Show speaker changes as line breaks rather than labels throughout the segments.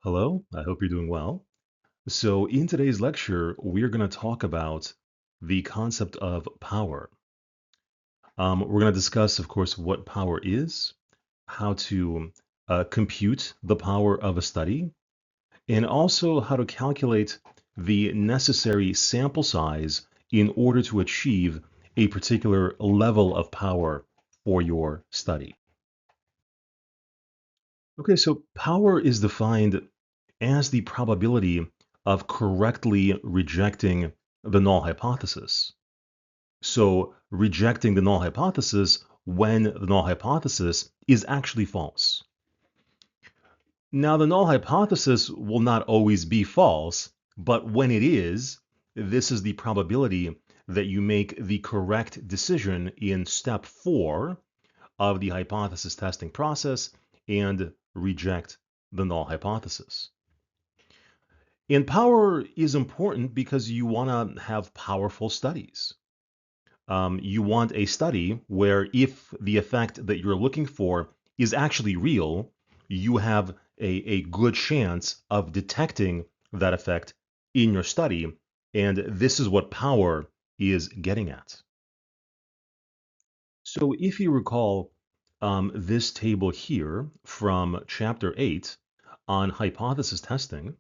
Hello, I hope you're doing well. So, in today's lecture, we're going to talk about the concept of power. We're going to discuss, of course, what power is, how to compute the power of a study, and also how to calculate the necessary sample size in order to achieve a particular level of power for your study. Okay, so power is defined as the probability of correctly rejecting the null hypothesis. So, rejecting the null hypothesis when the null hypothesis is actually false. Now, the null hypothesis will not always be false, but when it is, this is the probability that you make the correct decision in step 4 of the hypothesis testing process and reject the null hypothesis. And power is important because you want to have powerful studies. You want a study where if the effect that you're looking for is actually real, you have a good chance of detecting that effect in your study. And this is what power is getting at. So if you recall this table here from chapter 8 on hypothesis testing,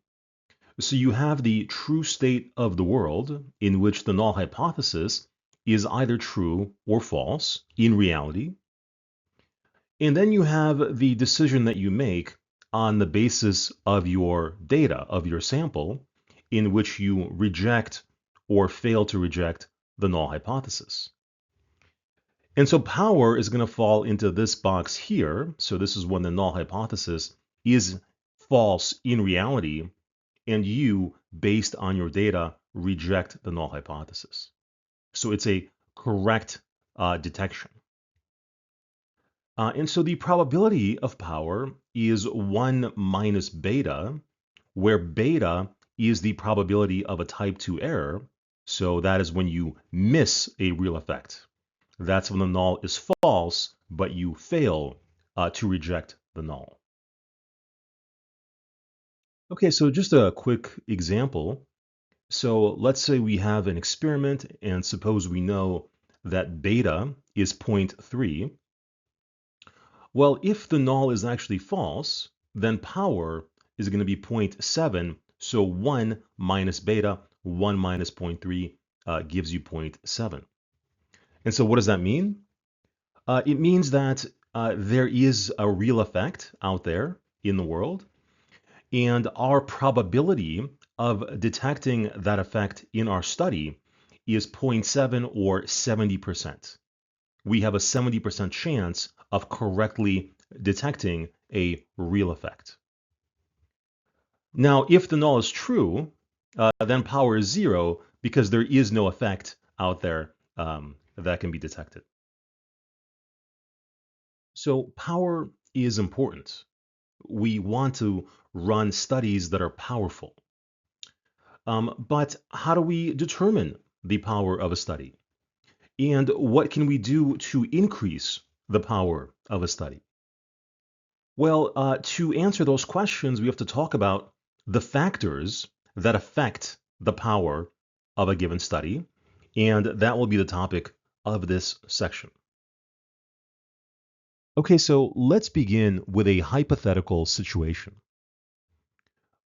so you have the true state of the world in which the null hypothesis is either true or false in reality. And then you have the decision that you make on the basis of your data, of your sample, in which you reject or fail to reject the null hypothesis. And so power is going to fall into this box here. So this is when the null hypothesis is false in reality, and you, based on your data, reject the null hypothesis. So it's a correct detection. And so the probability of power is 1 minus beta, where beta is the probability of a type 2 error. So that is when you miss a real effect. That's when the null is false, but you fail to reject the null. Okay, so just a quick example. So let's say we have an experiment and suppose we know that beta is 0.3. Well, if the null is actually false, then power is going to be 0.7. So 1 minus beta, 1 minus 0.3 gives you 0.7. And so what does that mean? It means that there is a real effect out there in the world, and our probability of detecting that effect in our study is 0.7 or 70%. We have a 70% chance of correctly detecting a real effect. Now, if the null is true, then power is 0 because there is no effect out there that can be detected. So power is important. We want to run studies that are powerful. But how do we determine the power of a study? And what can we do to increase the power of a study? Well, to answer those questions, we have to talk about the factors that affect the power of a given study, and that will be the topic of this section. Okay, so let's begin with a hypothetical situation.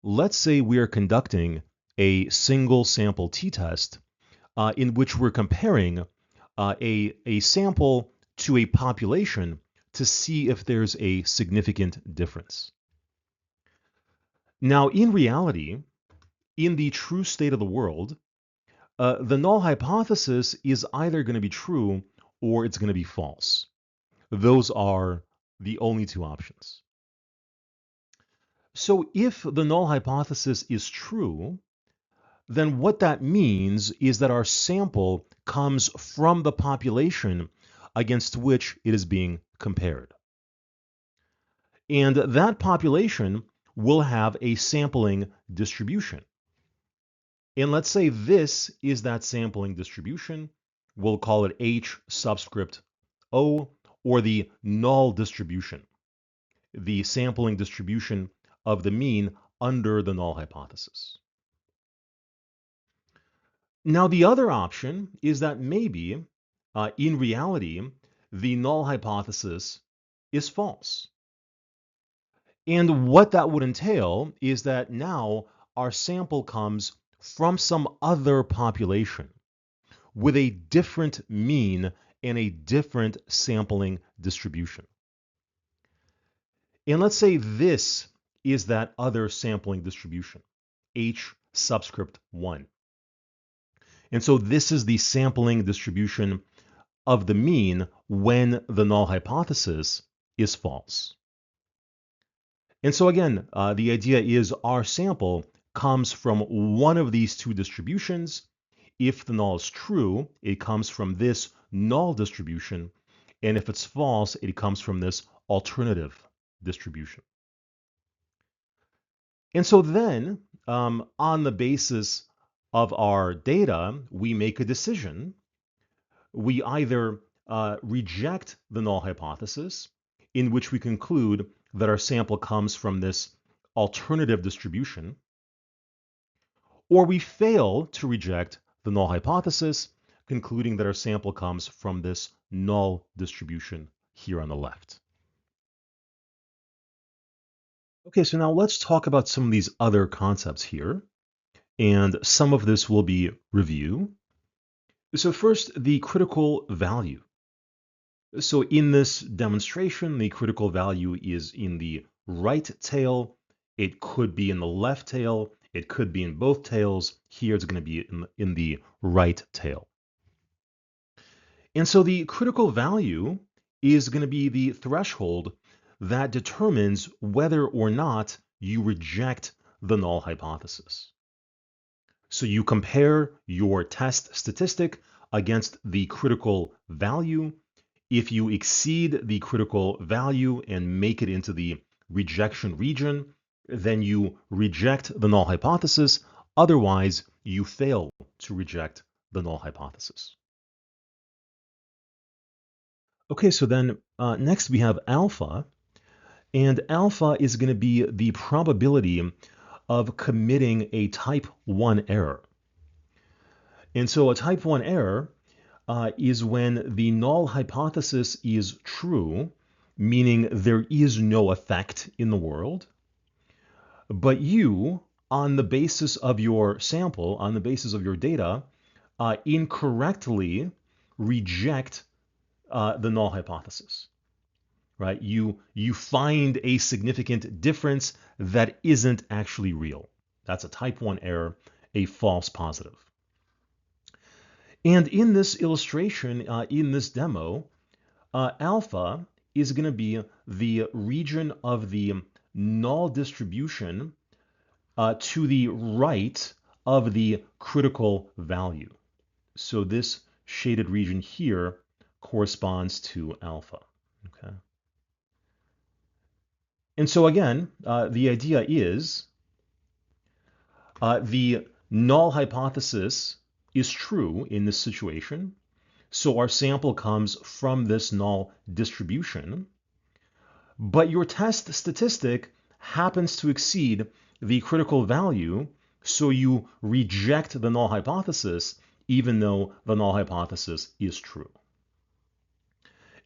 Let's say we are conducting a single sample t-test in which we're comparing a sample to a population to see if there's a significant difference. Now, in reality, in the true state of the world, the null hypothesis is either going to be true or it's going to be false. Those are the only two options. So if the null hypothesis is true, then what that means is that our sample comes from the population against which it is being compared. And that population will have a sampling distribution. And let's say this is that sampling distribution. We'll call it H subscript O, or the null distribution, the sampling distribution of the mean under the null hypothesis. Now, the other option is that maybe, in reality, the null hypothesis is false. And what that would entail is that now our sample comes from some other population with a different mean and a different sampling distribution. And let's say this is that other sampling distribution, H subscript 1. And so this is the sampling distribution of the mean when the null hypothesis is false. And so again, the idea is our sample comes from one of these two distributions. If the null is true, it comes from this null distribution. And if it's false, it comes from this alternative distribution. And so then, on the basis of our data, we make a decision. We either reject the null hypothesis, in which we conclude that our sample comes from this alternative distribution, or we fail to reject the null hypothesis, concluding that our sample comes from this null distribution here on the left. Okay, so now let's talk about some of these other concepts here, and some of this will be review. So first, the critical value. So in this demonstration, the critical value is in the right tail. It could be in the left tail. It could be in both tails. Here it's going to be in the right tail. And so the critical value is going to be the threshold that determines whether or not you reject the null hypothesis. So you compare your test statistic against the critical value. If you exceed the critical value and make it into the rejection region, then you reject the null hypothesis. Otherwise, you fail to reject the null hypothesis. Okay, so then next we have alpha. And alpha is going to be the probability of committing a type 1 error. And so a type 1 error is when the null hypothesis is true, meaning there is no effect in the world, but you, on the basis of your sample, on the basis of your data, incorrectly reject the null hypothesis. Right? You find a significant difference that isn't actually real. That's a type 1 error, a false positive. And in this illustration, in this demo, alpha is going to be the region of the null distribution to the right of the critical value. So this shaded region here corresponds to alpha. Okay. And so again, the idea is the null hypothesis is true in this situation. So our sample comes from this null distribution, but your test statistic happens to exceed the critical value, so you reject the null hypothesis even though the null hypothesis is true.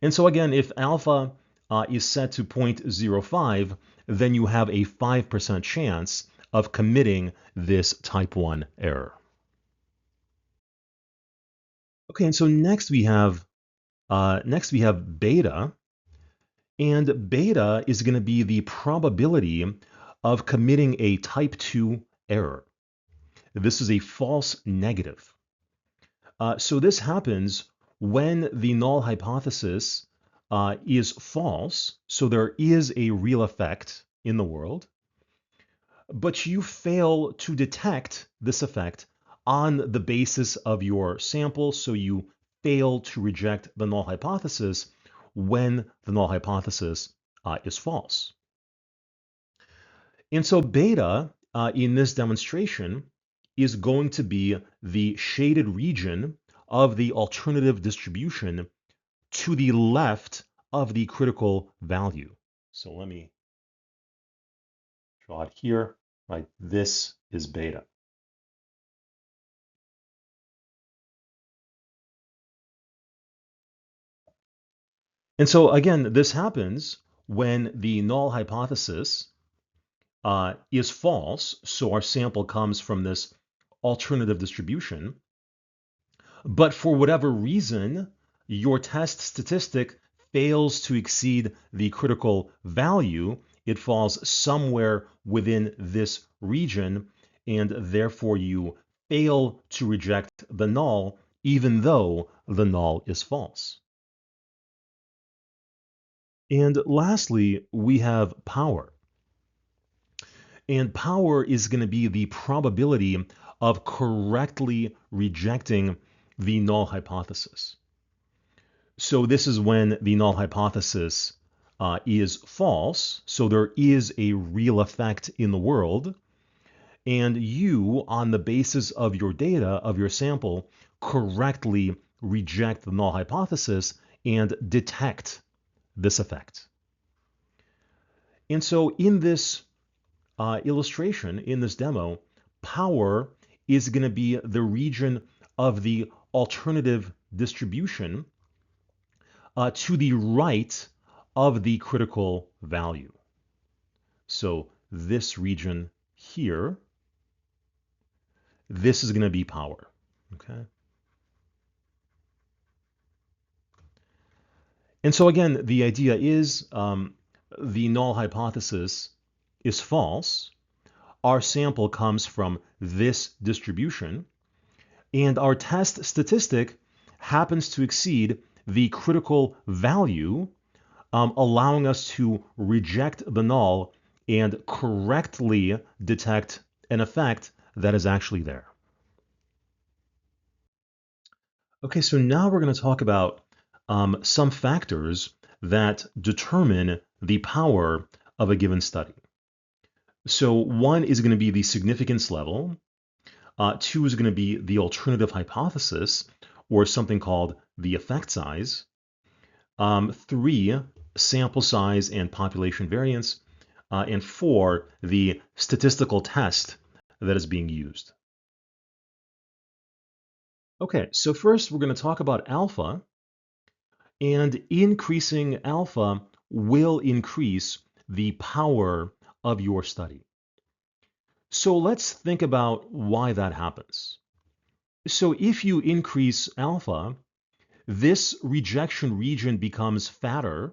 And so again, if alpha is set to 0.05, then you have a 5% chance of committing this type 1 error. Okay, and so next we have beta, and beta is going to be the probability of committing a type 2 error. This is a false negative. So this happens when the null hypothesis is false, so there is a real effect in the world, but you fail to detect this effect on the basis of your sample, so you fail to reject the null hypothesis when the null hypothesis is false. And so beta in this demonstration is going to be the shaded region of the alternative distribution to the left of the critical value. So let me draw it here, right? This is beta. And so again, this happens when the null hypothesis is false. So our sample comes from this alternative distribution. But for whatever reason, your test statistic fails to exceed the critical value. It falls somewhere within this region, and therefore you fail to reject the null, even though the null is false. And lastly, we have power. And power is going to be the probability of correctly rejecting the null hypothesis. So this is when the null hypothesis is false. So there is a real effect in the world. And you, on the basis of your data, of your sample, correctly reject the null hypothesis and detect this effect. And so in this illustration, in this demo, power is going to be the region of the alternative distribution to the right of the critical value. So this region here, this is going to be power. Okay. And so again, the idea is the null hypothesis is false. Our sample comes from this distribution, and our test statistic happens to exceed the critical value, allowing us to reject the null and correctly detect an effect that is actually there. Okay, so now we're going to talk about some factors that determine the power of a given study. So one is going to be the significance level. Two is going to be the alternative hypothesis, or something called the effect size. Three, sample size and population variance. And four, the statistical test that is being used. Okay, so first we're going to talk about alpha. And increasing alpha will increase the power of your study. So let's think about why that happens. So if you increase alpha, this rejection region becomes fatter,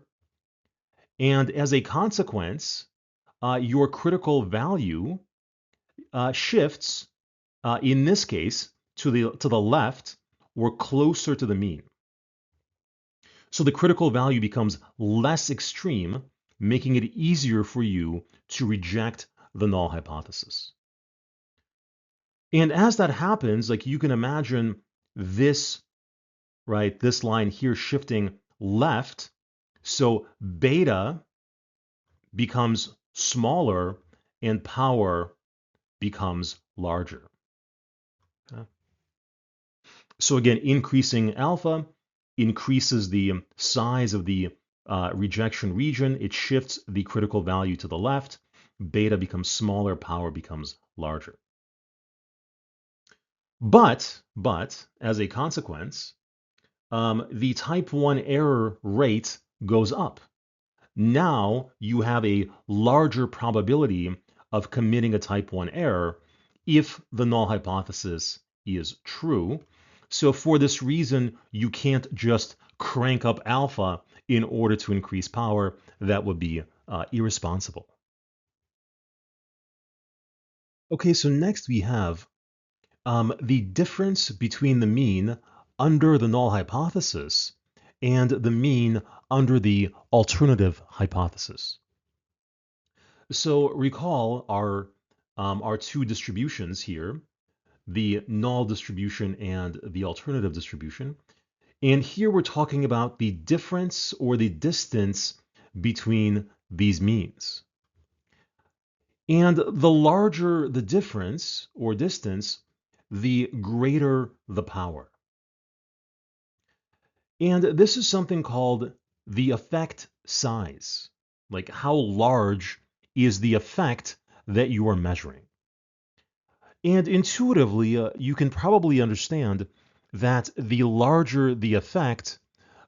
and as a consequence, your critical value shifts, in this case, to the left or closer to the mean. So the critical value becomes less extreme, making it easier for you to reject the null hypothesis. And as that happens, like you can imagine this, right, this line here shifting left. So beta becomes smaller and power becomes larger. Okay. So again, increasing alpha increases the size of the rejection region. It shifts the critical value to the left. Beta becomes smaller, power becomes larger. But as a consequence, the type 1 error rate goes up. Now you have a larger probability of committing a type 1 error if the null hypothesis is true. So for this reason, you can't just crank up alpha in order to increase power. That would be irresponsible. Okay, so next we have the difference between the mean under the null hypothesis and the mean under the alternative hypothesis. So recall our two distributions here, the null distribution and the alternative distribution. And here we're talking about the difference or the distance between these means. And the larger the difference or distance, the greater the power. And this is something called the effect size. Like how large is the effect that you are measuring? And intuitively, you can probably understand that the larger the effect,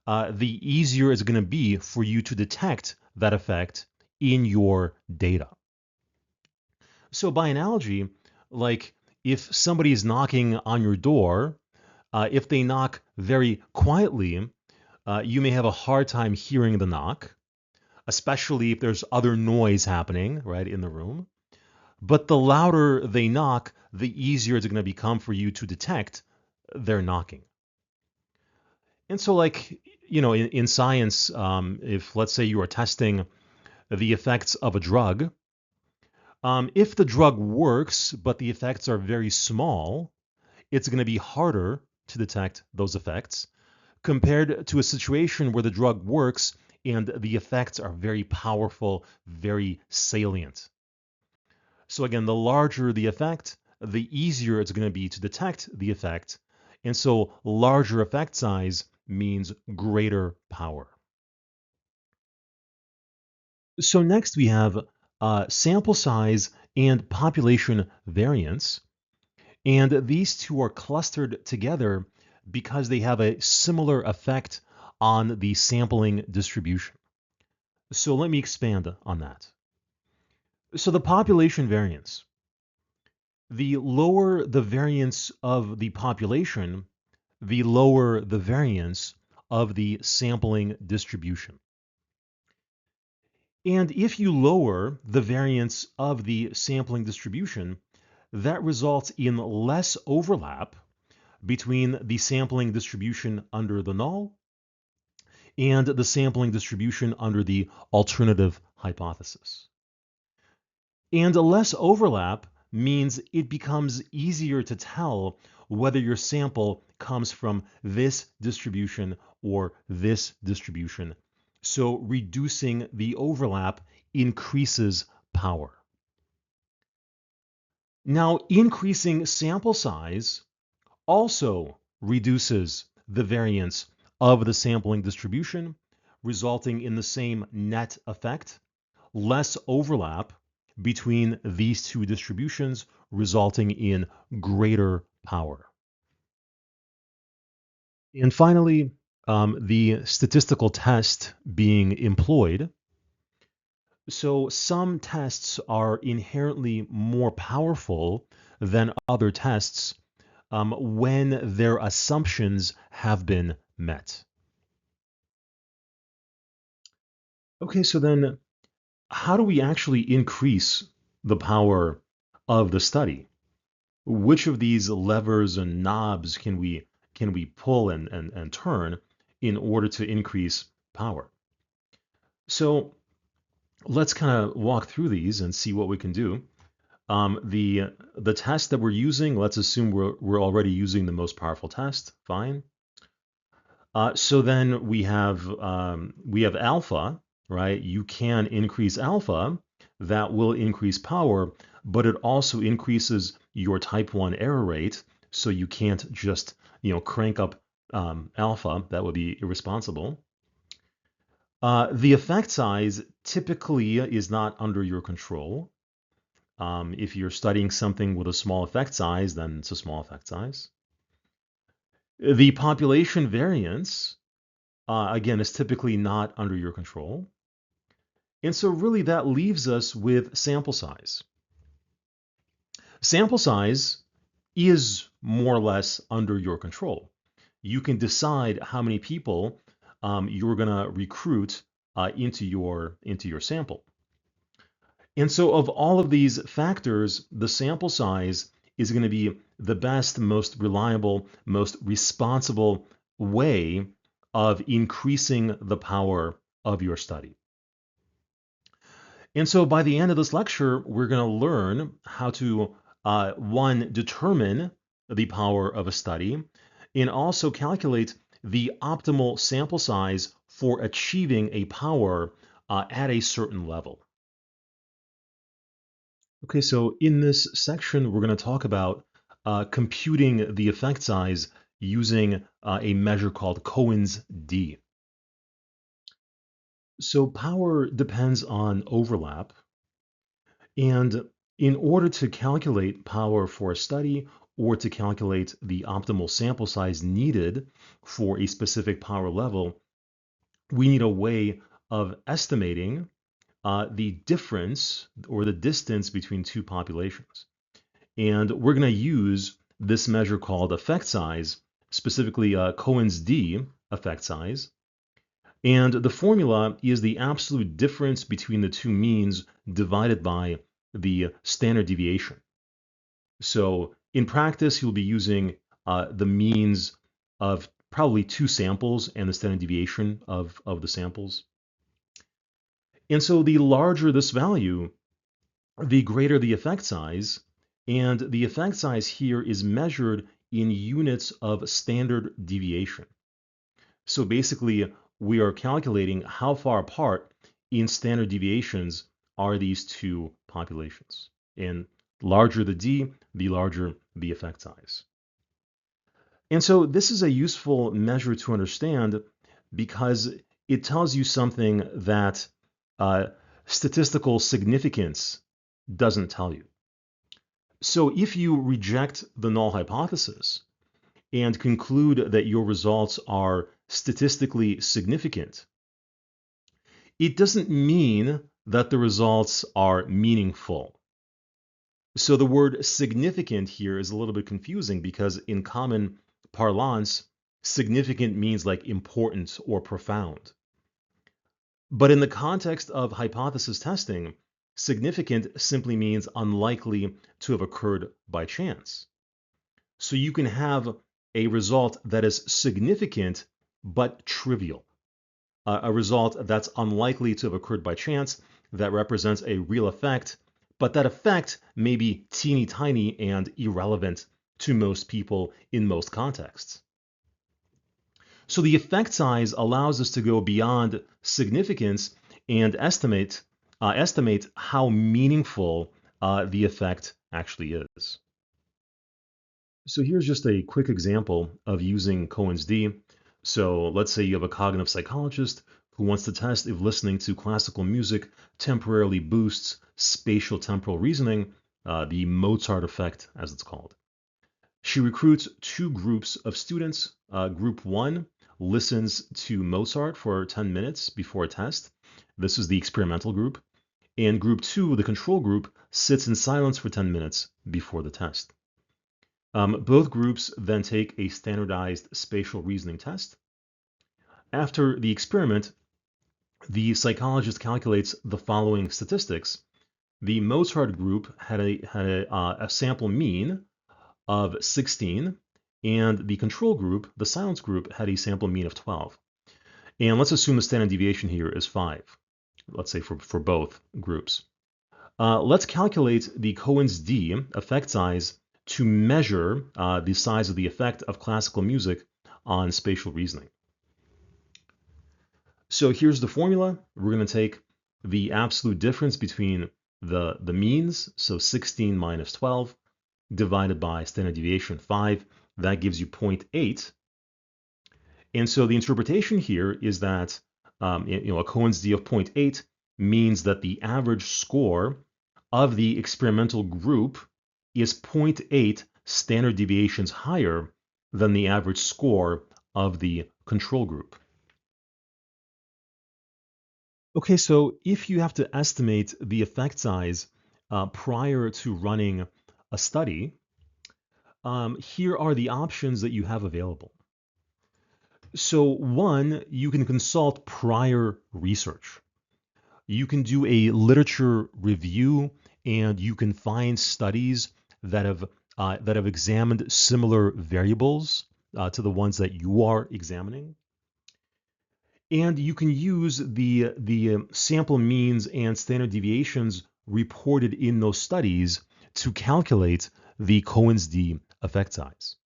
the easier it's going to be for you to detect that effect in your data. So, by analogy, like if somebody is knocking on your door, if they knock very quietly, you may have a hard time hearing the knock, especially if there's other noise happening right in the room. But the louder they knock, the easier it's going to become for you to detect their knocking. And so, like, in science, if let's say you are testing the effects of a drug, if the drug works, but the effects are very small, it's going to be harder to detect those effects compared to a situation where the drug works and the effects are very powerful, very salient. So again, the larger the effect, the easier it's going to be to detect the effect. And so larger effect size means greater power. So next we have sample size and population variance. And these two are clustered together because they have a similar effect on the sampling distribution. So let me expand on that. So the population variance. The lower the variance of the population, the lower the variance of the sampling distribution. And if you lower the variance of the sampling distribution, that results in less overlap between the sampling distribution under the null and the sampling distribution under the alternative hypothesis. And less overlap means it becomes easier to tell whether your sample comes from this distribution or this distribution. So reducing the overlap increases power. Now, increasing sample size also reduces the variance of the sampling distribution, resulting in the same net effect, less overlap between these two distributions, resulting in greater power. And finally, the statistical test being employed. So some tests are inherently more powerful than other tests when their assumptions have been met. Okay, so then how do we actually increase the power of the study? Which of these levers and knobs can we pull and turn in order to increase power? So let's kind of walk through these and see what we can do. The test that we're using, let's assume we're already using the most powerful test. Fine. So then we have alpha, right? You can increase alpha, that will increase power, but it also increases your type 1 error rate. So you can't just crank up alpha. That would be irresponsible. The effect size typically is not under your control. If you're studying something with a small effect size, then it's a small effect size. The population variance again, is typically not under your control. And so really that leaves us with sample size. Sample size is more or less under your control. You can decide how many people you're going to recruit into your sample. And so of all of these factors, the sample size is going to be the best, most reliable, most responsible way of increasing the power of your study. And so by the end of this lecture, we're going to learn how to, one, determine the power of a study, and also calculate the optimal sample size for achieving a power at a certain level. Okay, so in this section, we're going to talk about computing the effect size using a measure called Cohen's d. So power depends on overlap. And In order to calculate power for a study or to calculate the optimal sample size needed for a specific power level, we need a way of estimating the difference or the distance between two populations. And we're going to use this measure called effect size, specifically Cohen's d effect size. And the formula is the absolute difference between the two means divided by the standard deviation. So in practice, you'll be using the means of probably two samples and the standard deviation of the samples. And so the larger this value, the greater the effect size. And the effect size here is measured in units of standard deviation. So basically, we are calculating how far apart in standard deviations are these two populations. And larger the d, the larger the effect size. And so this is a useful measure to understand because it tells you something that statistical significance doesn't tell you. So if you reject the null hypothesis and conclude that your results are statistically significant, it doesn't mean that the results are meaningful. So the word significant here is a little bit confusing because in common parlance, significant means like important or profound. But in the context of hypothesis testing, significant simply means unlikely to have occurred by chance. So you can have a result that is significant but trivial, a result that's unlikely to have occurred by chance that represents a real effect, but that effect may be teeny tiny and irrelevant to most people in most contexts. So the effect size allows us to go beyond significance and estimate how meaningful the effect actually is. So here's just a quick example of using Cohen's d. So let's say you have a cognitive psychologist who wants to test if listening to classical music temporarily boosts spatial temporal reasoning, the Mozart effect, as it's called. She recruits two groups of students. Group 1 listens to Mozart for 10 minutes before a test. This is the experimental group. And group 2, the control group, sits in silence for 10 minutes before the test. Both groups then take a standardized spatial reasoning test. After the experiment, the psychologist calculates the following statistics. The Mozart group had a sample mean of 16, and the control group, the silence group, had a sample mean of 12. And let's assume the standard deviation here is 5, let's say for both groups. Let's calculate the Cohen's d effect size to measure the size of the effect of classical music on spatial reasoning. So here's the formula. We're going to take the absolute difference between the means, so 16 minus 12, divided by standard deviation 5. That gives you 0.8. And so the interpretation here is that a Cohen's d of 0.8 means that the average score of the experimental group is 0.8 standard deviations higher than the average score of the control group. Okay, so if you have to estimate the effect size prior to running a study, here are the options that you have available. So one, you can consult prior research. You can do a literature review and you can find studies that have examined similar variables to the ones that you are examining. And you can use the sample means and standard deviations reported in those studies to calculate the Cohen's d effect size.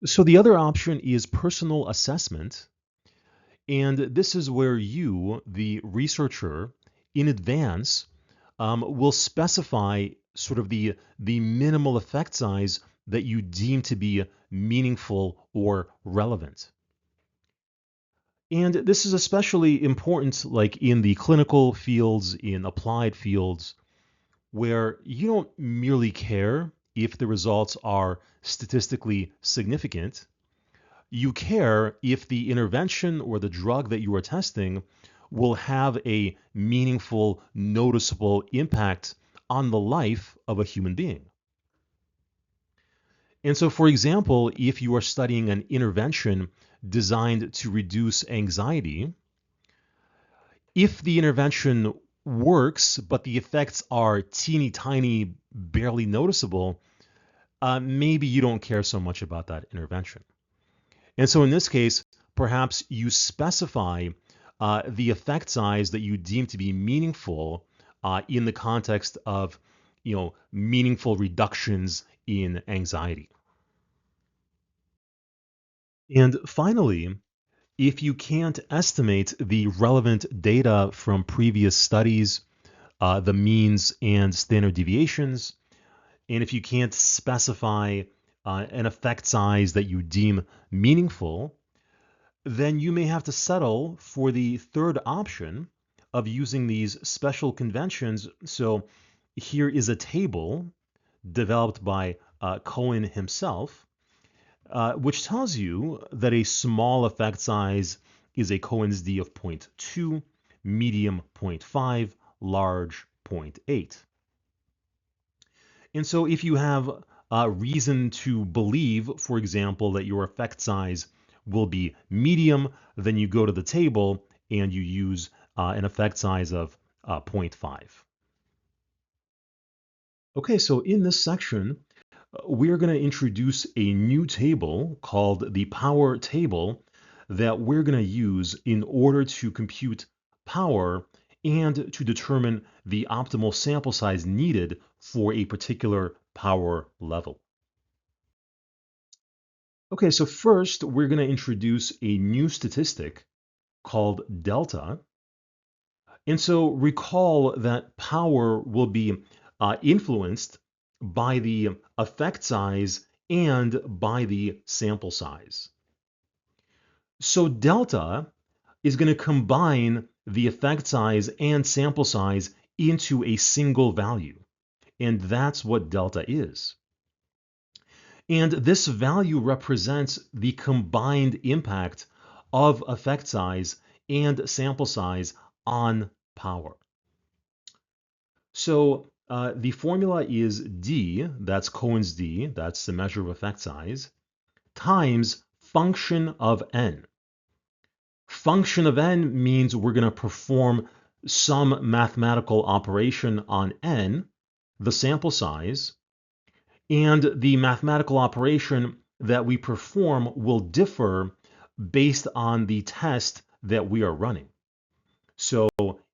So the other option is personal assessment. And this is where you, the researcher, in advance will specify sort of the minimal effect size that you deem to be meaningful or relevant. And this is especially important like in the clinical fields, in applied fields, where you don't merely care if the results are statistically significant. You care if the intervention or the drug that you are testing will have a meaningful, noticeable impact on the life of a human being. And so, for example, if you are studying an intervention designed to reduce anxiety, if the intervention works, but the effects are teeny tiny, barely noticeable, maybe you don't care so much about that intervention. And so in this case, perhaps you specify the effect size that you deem to be meaningful in the context of, meaningful reductions in anxiety. And finally, if you can't estimate the relevant data from previous studies, the means and standard deviations, and if you can't specify an effect size that you deem meaningful, then you may have to settle for the third option of using these special conventions. So here is a table developed by Cohen himself, which tells you that a small effect size is a Cohen's d of 0.2, medium 0.5, large 0.8. And so if you have reason to believe, for example, that your effect size will be medium, then you go to the table and you use an effect size of 0.5. Okay, so in this section, we're going to introduce a new table called the power table that we're going to use in order to compute power and to determine the optimal sample size needed for a particular power level. Okay, so first we're going to introduce a new statistic called delta. And so recall that power will be influenced by the effect size and by the sample size. So delta is going to combine the effect size and sample size into a single value. And that's what delta is. And this value represents the combined impact of effect size and sample size on power. So the formula is D, that's Cohen's d, that's the measure of effect size, times function of n. Function of n means we're going to perform some mathematical operation on n, the sample size, and the mathematical operation that we perform will differ based on the test that we are running. So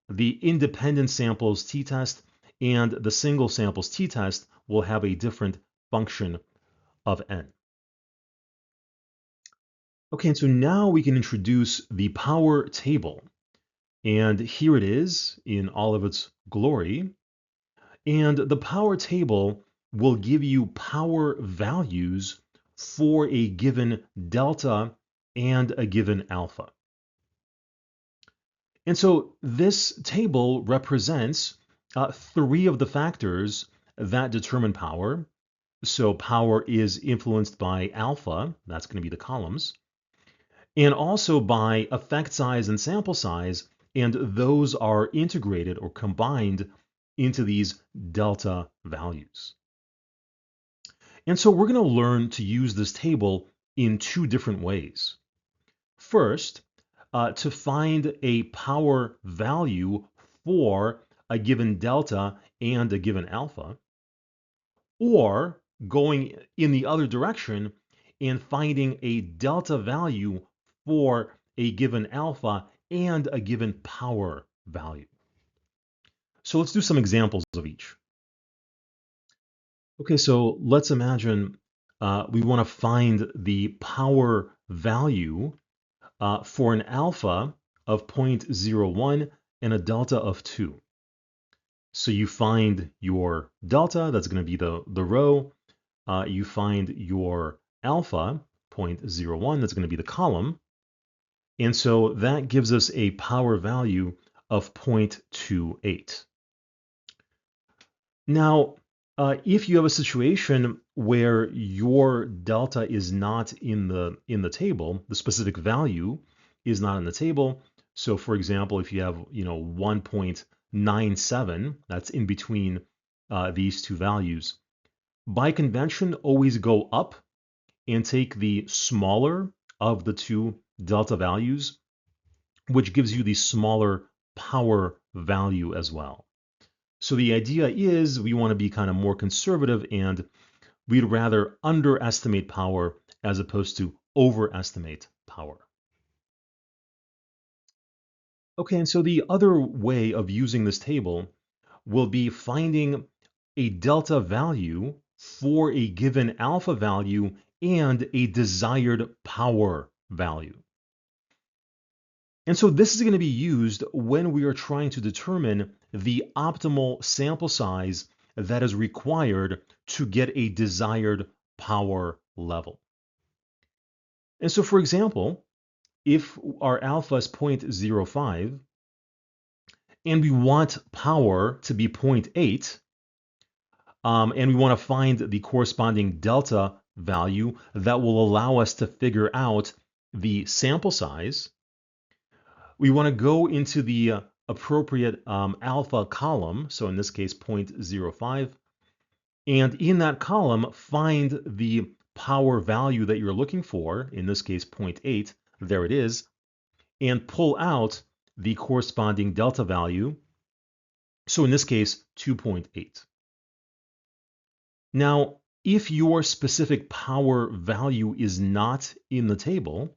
the independent samples t-test and the single samples t-test will have a different function of n. Okay, and so now we can introduce the power table. And here it is in all of its glory. And the power table will give you power values for a given delta and a given alpha. And so this table represents three of the factors that determine power. So power is influenced by alpha, that's going to be the columns, and also by effect size and sample size, and those are integrated or combined into these delta values. And so we're going to learn to use this table in two different ways. First, to find a power value for a given delta and a given alpha, or going in the other direction and finding a delta value for a given alpha and a given power value. So let's do some examples of each. Okay, so let's imagine we want to find the power value for an alpha of 0.01 and a delta of 2. So you find your delta, that's going to be the row. You find your alpha, 0.01, that's going to be the column. And so that gives us a power value of 0.28. Now, if you have a situation where your delta is not in the table, the specific value is not in the table. So, for example, if you have 1.97, that's in between these two values. By convention, always go up and take the smaller of the two delta values, which gives you the smaller power value as well. So the idea is we want to be kind of more conservative and we'd rather underestimate power as opposed to overestimate power. Okay, and so the other way of using this table will be finding a delta value for a given alpha value and a desired power value. And so this is going to be used when we are trying to determine the optimal sample size that is required to get a desired power level. And so, for example, if our alpha is 0.05 and we want power to be 0.8, and we want to find the corresponding delta value that will allow us to figure out the sample size, we want to go into the appropriate alpha column, so in this case 0.05, and in that column find the power value that you're looking for, in this case 0.8, there it is, and pull out the corresponding delta value, so in this case 2.8. Now, if your specific power value is not in the table,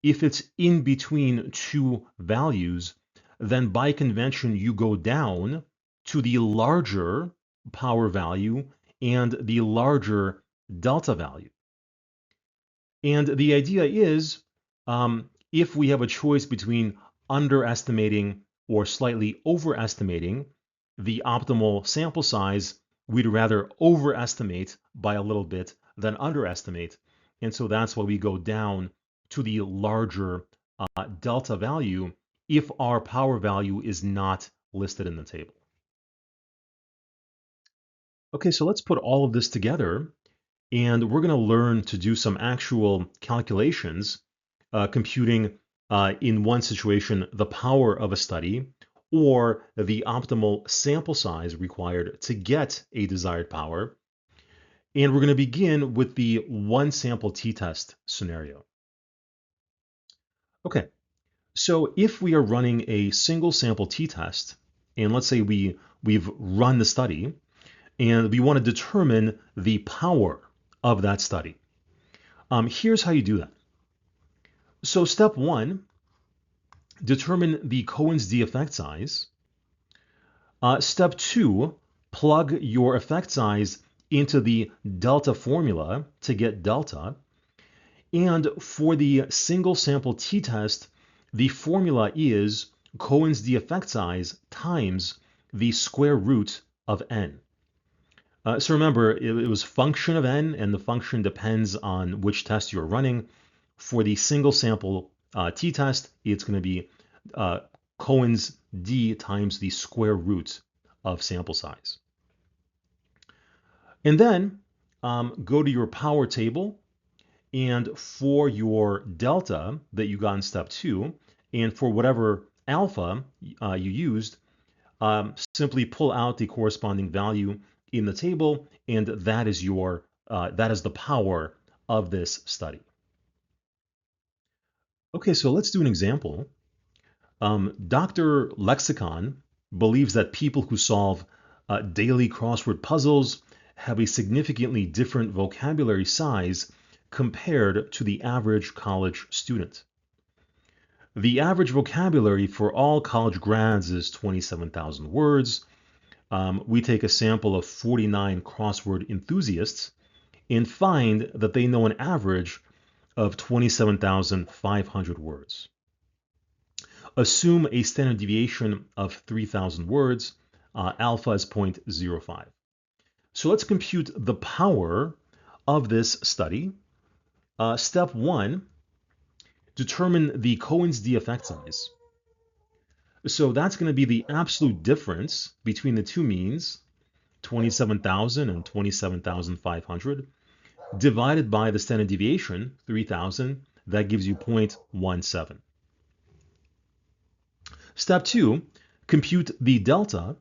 if it's in between two values, then by convention you go down to the larger power value and the larger delta value. And the idea is if we have a choice between underestimating or slightly overestimating the optimal sample size, we'd rather overestimate by a little bit than underestimate. And so that's why we go down to the larger delta value if our power value is not listed in the table. Okay, so let's put all of this together and we're going to learn to do some actual calculations, computing in one situation the power of a study or the optimal sample size required to get a desired power. And we're going to begin with the one sample t-test scenario. Okay, so if we are running a single sample t-test, and let's say we've run the study, and we want to determine the power of that study. Here's how you do that. So step one, determine the Cohen's d effect size. Step two, plug your effect size into the delta formula to get delta. And for the single sample t-test, the formula is Cohen's d effect size times the square root of n. So remember, it was function of n, and the function depends on which test you're running. For the single sample t-test, it's going to be Cohen's d times the square root of sample size. And then go to your power table, and for your delta that you got in step two, and for whatever alpha you used, simply pull out the corresponding value in the table, and that is the power of this study. Okay, so let's do an example. Dr. Lexicon believes that people who solve daily crossword puzzles have a significantly different vocabulary size compared to the average college student. The average vocabulary for all college grads is 27,000 words. We take a sample of 49 crossword enthusiasts and find that they know an average of 27,500 words. Assume a standard deviation of 3,000 words. Alpha is 0.05. So let's compute the power of this study. Step one, determine the Cohen's d effect size. So that's going to be the absolute difference between the two means 27,000 and 27,500, divided by the standard deviation, 3,000, that gives you 0.17. Step 2, compute the delta.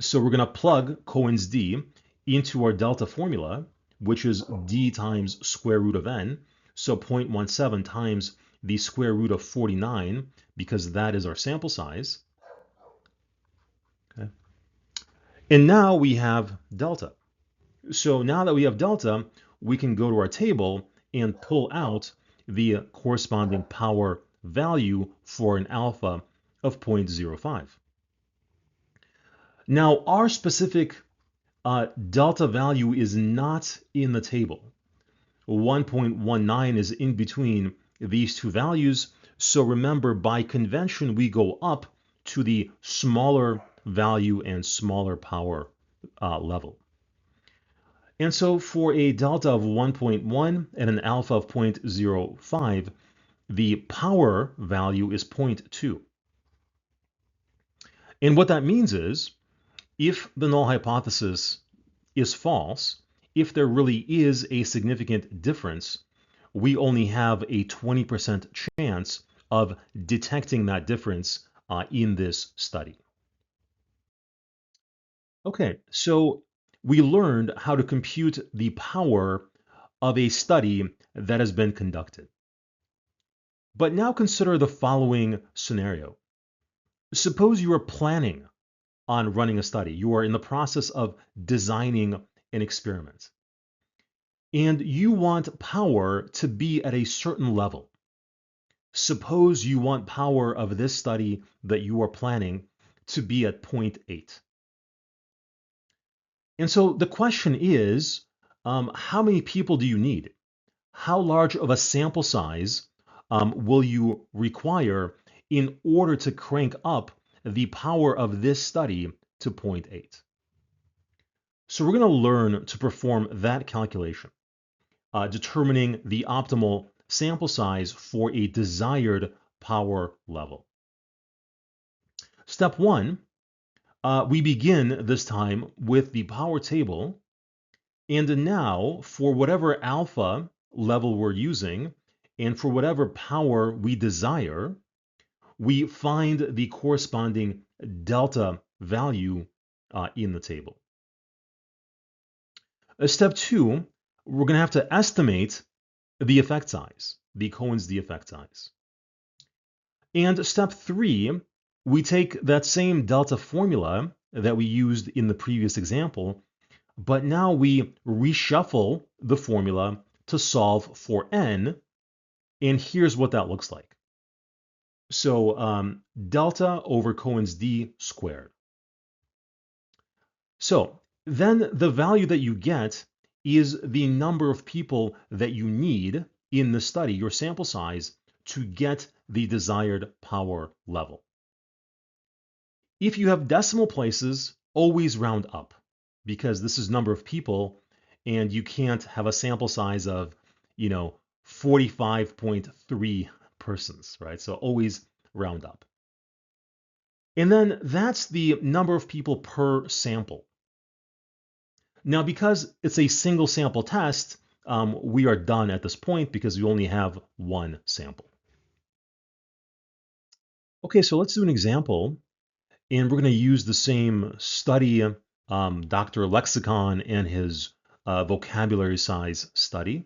So we're going to plug Cohen's d into our delta formula, which is d times square root of n. So 0.17 times the square root of 49, because that is our sample size. Okay. And now we have delta. So now that we have delta, we can go to our table and pull out the corresponding power value for an alpha of 0.05. Now, our specific delta value is not in the table. 1.19 is in between these two values. So remember, by convention, we go up to the smaller value and smaller power level. And so for a delta of 1.1 and an alpha of 0.05, the power value is 0.2. And what that means is, if the null hypothesis is false, if there really is a significant difference, we only have a 20% chance of detecting that difference in this study. Okay, so we learned how to compute the power of a study that has been conducted. But now consider the following scenario. Suppose you are planning on running a study. You are in the process of designing an experiment. And you want power to be at a certain level. Suppose you want power of this study that you are planning to be at 0.8. And so the question is, how many people do you need? How large of a sample size will you require in order to crank up the power of this study to 0.8? So we're going to learn to perform that calculation, determining the optimal sample size for a desired power level. Step 1, we begin this time with the power table. And now, for whatever alpha level we're using, and for whatever power we desire, we find the corresponding delta value in the table. Step 2, we're going to have to estimate the effect size, the Cohen's d effect size. And step 3, we take that same delta formula that we used in the previous example, but now we reshuffle the formula to solve for n, and here's what that looks like. So delta over Cohen's d squared. So then the value that you get is the number of people that you need in the study, your sample size, to get the desired power level. If you have decimal places, always round up, because this is number of people, and you can't have a sample size of, 45.3 persons, right? So always round up. And then that's the number of people per sample. Now, because it's a single sample test, we are done at this point because we only have one sample. Okay, so let's do an example, and we're going to use the same study, Dr. Lexicon and his vocabulary size study.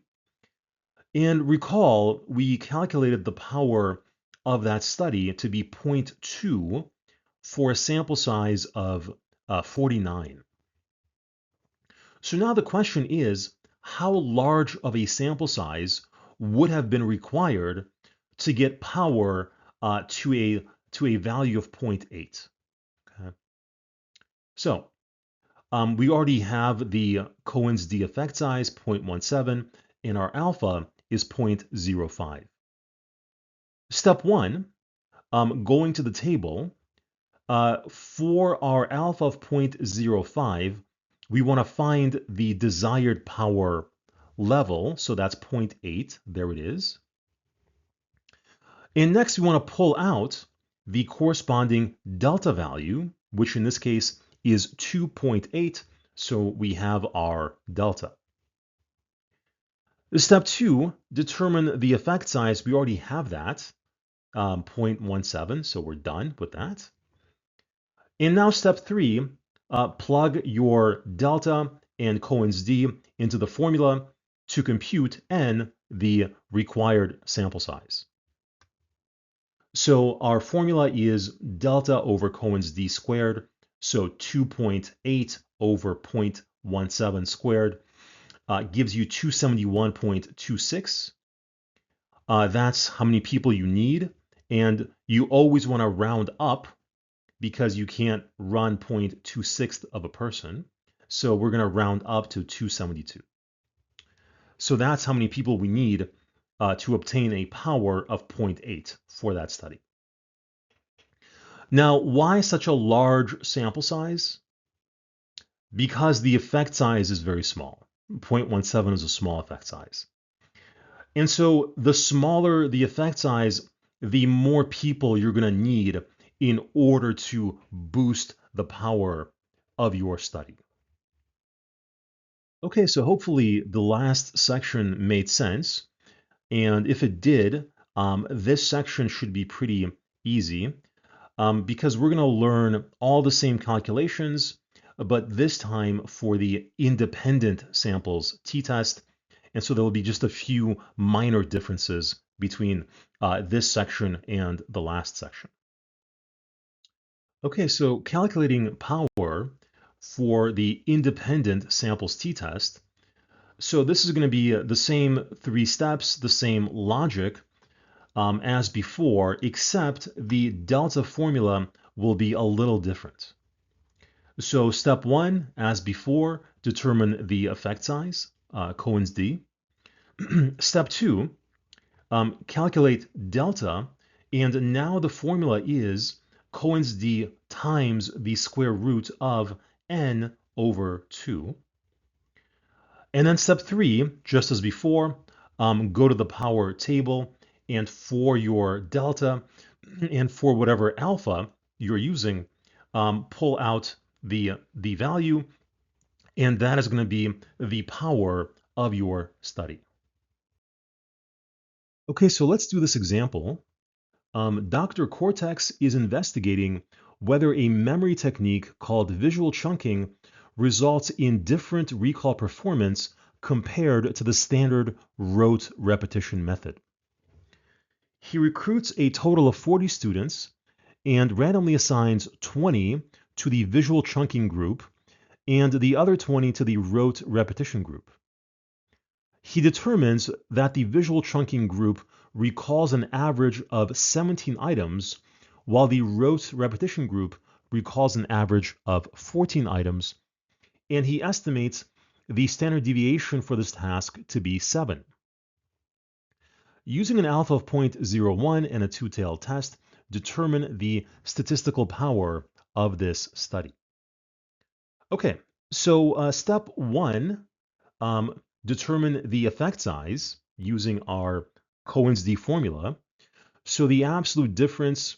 And recall, we calculated the power of that study to be 0.2 for a sample size of 49. So now the question is, how large of a sample size would have been required to get power to a value of 0.8? Okay. So we already have the Cohen's d effect size, 0.17, and our alpha is 0.05. Step 1, going to the table, for our alpha of 0.05, we want to find the desired power level, so that's 0.8, there it is. And next we want to pull out the corresponding delta value, which in this case is 2.8 So we have our delta. Step 2, determine the effect size. We already have that, 0.17, so we're done with that. And now step 3, plug your delta and Cohen's d into the formula to compute n, the required sample size. So our formula is delta over Cohen's d squared, so 2.8 over 0.17 squared gives you 271.26. That's how many people you need, and you always want to round up because you can't run 0.26 of a person. So we're going to round up to 272. So that's how many people we need to obtain a power of 0.8 for that study. Now, why such a large sample size? Because the effect size is very small. 0.17 is a small effect size. And so the smaller the effect size, the more people you're going to need in order to boost the power of your study. Okay, so hopefully the last section made sense. And if it did, this section should be pretty easy because we're going to learn all the same calculations, but this time for the independent samples t-test. And so there will be just a few minor differences between this section and the last section. Okay, so calculating power for the independent samples t-test. So this is going to be the same 3 steps, the same logic as before, except the delta formula will be a little different. So step 1, as before, determine the effect size, Cohen's d. Step 2, calculate delta, and now the formula is Cohen's d times the square root of n over 2. And then step 3, just as before, go to the power table, and for your delta and for whatever alpha you're using, pull out the value, and that is going to be the power of your study. Okay, so let's do this example. Dr. Cortex is investigating whether a memory technique called visual chunking results in different recall performance compared to the standard rote repetition method. He recruits a total of 40 students and randomly assigns 20 to the visual chunking group and the other 20 to the rote repetition group. He determines that the visual chunking group recalls an average of 17 items, while the rote repetition group recalls an average of 14 items, and he estimates the standard deviation for this task to be 7. Using an alpha of 0.01 and a two-tailed test, determine the statistical power of this study. Okay, so step 1, determine the effect size using our Cohen's d formula. So the absolute difference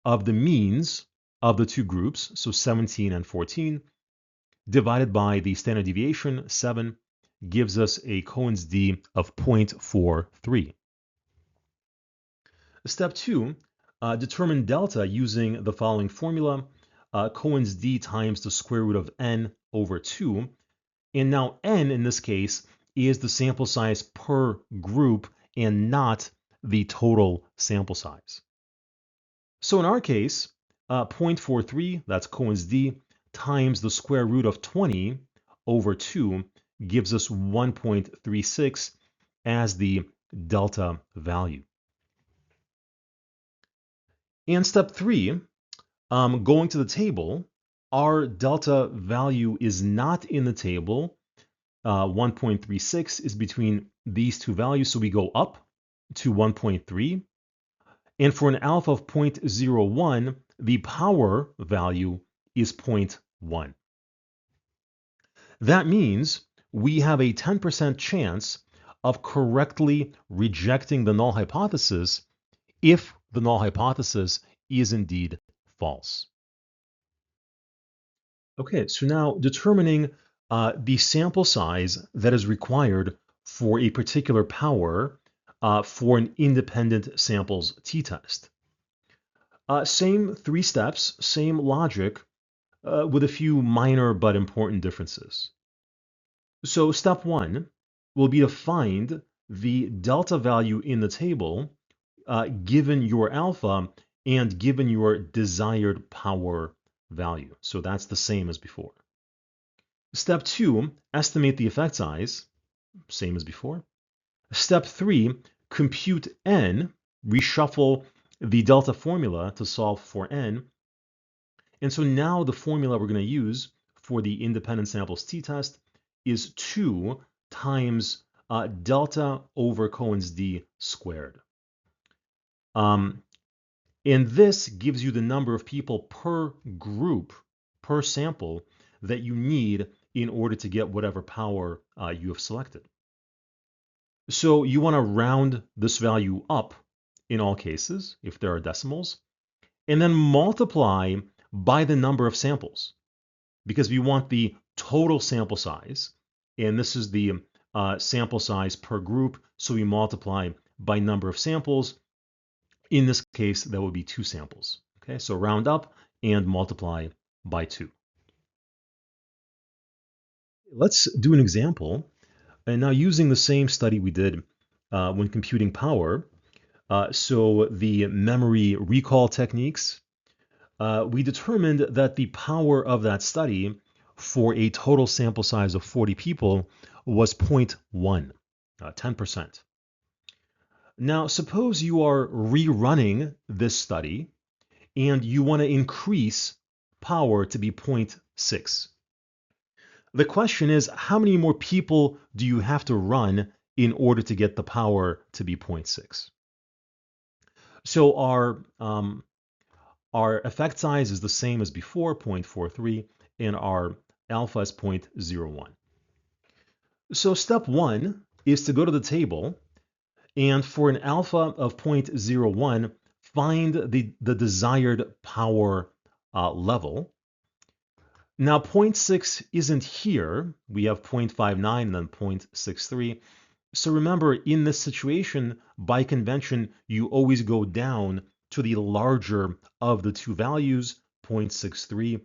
of the means of the two groups, so 17 and 14, divided by the standard deviation, 7, gives us a Cohen's d of 0.43. Step 2, determine delta using the following formula, Cohen's d times the square root of n over 2. And now n in this case is the sample size per group and not the total sample size. So in our case, 0.43, that's Cohen's d, times the square root of 20 over 2 gives us 1.36 as the delta value. And step 3, going to the table, our delta value is not in the table. 1.36 is between these two values, so we go up to 1.3. And for an alpha of 0.01, the power value is 0.1. That means we have a 10% chance of correctly rejecting the null hypothesis if the null hypothesis is indeed false. Okay, so now determining the sample size that is required for a particular power for an independent samples t-test. Same 3 steps, same logic, with a few minor but important differences. So step 1 will be to find the delta value in the table given your alpha and given your desired power value. So that's the same as before. Step 2, estimate the effect size, same as before. Step 3, compute n, reshuffle the delta formula to solve for n. And so now the formula we're going to use for the independent samples t-test is 2 times delta over Cohen's d squared. And this gives you the number of people per group, per sample, that you need in order to get whatever power you have selected. So you want to round this value up in all cases, if there are decimals, and then multiply by the number of samples, because we want the total sample size, and this is the sample size per group, so we multiply by number of samples. In this case, that would be 2 samples. Okay, so round up and multiply by 2. Let's do an example. And now using the same study we did when computing power, so the memory recall techniques, we determined that the power of that study for a total sample size of 40 people was 0.1, 10%. Now, suppose you are rerunning this study and you want to increase power to be 0.6. The question is, how many more people do you have to run in order to get the power to be 0.6? So our effect size is the same as before, 0.43, and our alpha is 0.01. So step 1 is to go to the table, and for an alpha of 0.01, find the desired power level. Now 0.6 isn't here. We have 0.59 and then 0.63. So remember, in this situation, by convention, you always go down to the larger of the 2 values, 0.63,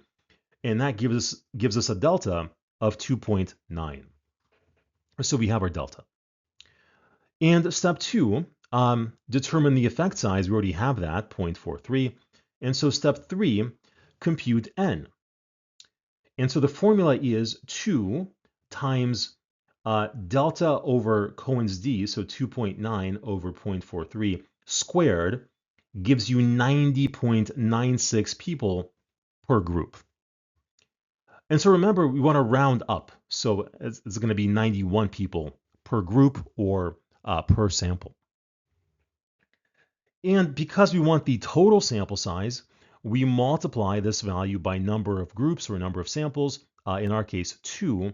and that gives us a delta of 2.9. So we have our delta. And step 2, determine the effect size. We already have that, 0.43. And so step 3, compute n. And so the formula is 2 times delta over Cohen's d, so 2.9 over 0.43 squared, gives you 90.96 people per group. And so remember, we want to round up. So it's going to be 91 people per group or per sample. And because we want the total sample size, we multiply this value by number of groups or number of samples, in our case 2.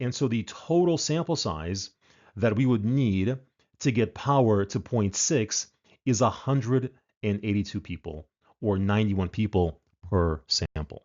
And so the total sample size that we would need to get power to 0.6 is 182 people, or 91 people per sample.